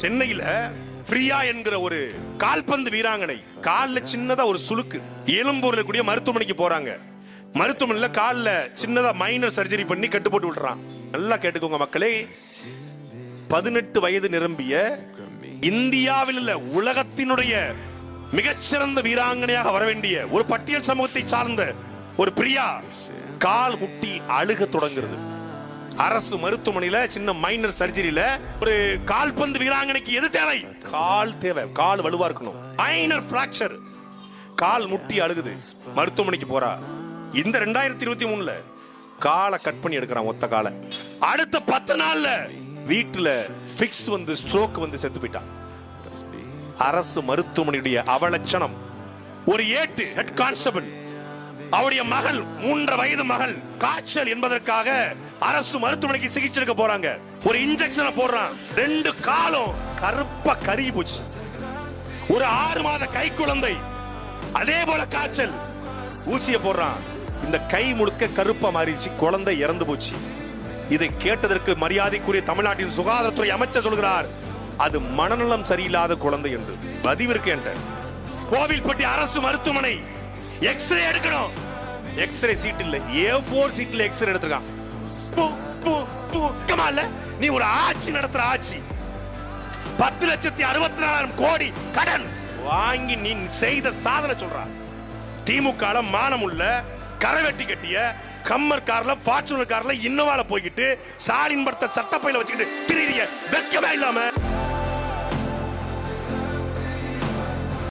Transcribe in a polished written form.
சென்னையில பிரியா என்கிற ஒரு கால்பந்து வீராங்கனை காலில் சின்னதா ஒரு சுளுக்கு, எலும்பூர்ல கூடிய மருத்துவமனைக்கு போறாங்க. மருத்துவமனையில காலில் சின்னதா மைனர் சர்ஜரி பண்ணி கட்டு போட்டு விட்டுறான். நல்லா கேட்டுக்கோங்க மக்களே, 18 வயது நிரம்பிய இந்தியாவில் உள்ள உலகத்தினுடைய மிகச்சிறந்த வீராங்கனையாக வர வேண்டிய ஒரு பட்டியல் சமூகத்தை சார்ந்த ஒரு பிரியா கால் முட்டி அழுக தொடங்குறது. அரசு மருத்துவமனையில சின்ன மைனர் சர்ஜரியில ஒரு கால்பந்து வீராங்கனைக்கு எது தேவை? கால் தேவை. கால் வலுவா இருக்கணும். மைனர் பிராக்சர், கால் முட்டி அழுகுது. மருத்துவமனைக்கு போறா. இந்த 2023ல காலை கட் பண்ணி எடுக்கிறான், ஒத்த காலை. அடுத்த 10 நாள்ல வீட்டுல பிக்ஸ் வந்து ஸ்ட்ரோக் வந்து செத்து போயிட்டான். அரசு மருத்துவமனையுடைய அவலட்சணம். ஒரு ஏட்டு ஹெட் கான்ஸ்டபிள், அவருடைய மகள் 3 வயது மகள் காய்ச்சல் என்பதற்காக அரசு மருத்துவமனைக்கு சிகிச்சை எடுக்க போறாங்க. ஒரு இன்ஜெக்ஷனை போடுறான், 2 காலும் கருப்பா கருகி போச்சு. ஒரு 6 மாத கை குழந்தை அதே போல காய்ச்சல், ஊசியை போடுறான், இந்த கை முழுக்க கருப்பா மாறிச்சு, குழந்தை இறந்து போச்சு. இதை கேட்டதற்கு மரியாதைக்குரிய தமிழ்நாட்டின் சுகாதாரத்துறை அமைச்சர் சொல்கிறார், அது மனநலம் சரியில்லாத குழந்தை என்று. பதிவு இருக்கு என்ற கோவில்பட்டி அரசு மருத்துவமனை எக்ஸ்ரே எடுக்கணும். எக்ஸ்ரே சீட் இல்ல, A4 சீட்ல எக்ஸ்ரே எடுத்துறான். நீ ஒரு ஆட்சி நடத்துற ஆட்சி, 10,64,000 கோடி கடன் வாங்கி நீ செய்த சாதனை சொல்ற. திமுக மானம் உள்ள கரவெட்டி கட்டிய கம்மர் கார்ல, ஃபார்ச்சுனர் கார்ல, இன்னோவால போய்கிட்டு ஸ்டாலின் படத்தை சட்டப்பையில வச்சுக்கிட்டு திரியறீங்க. வெக்கமே இல்லாம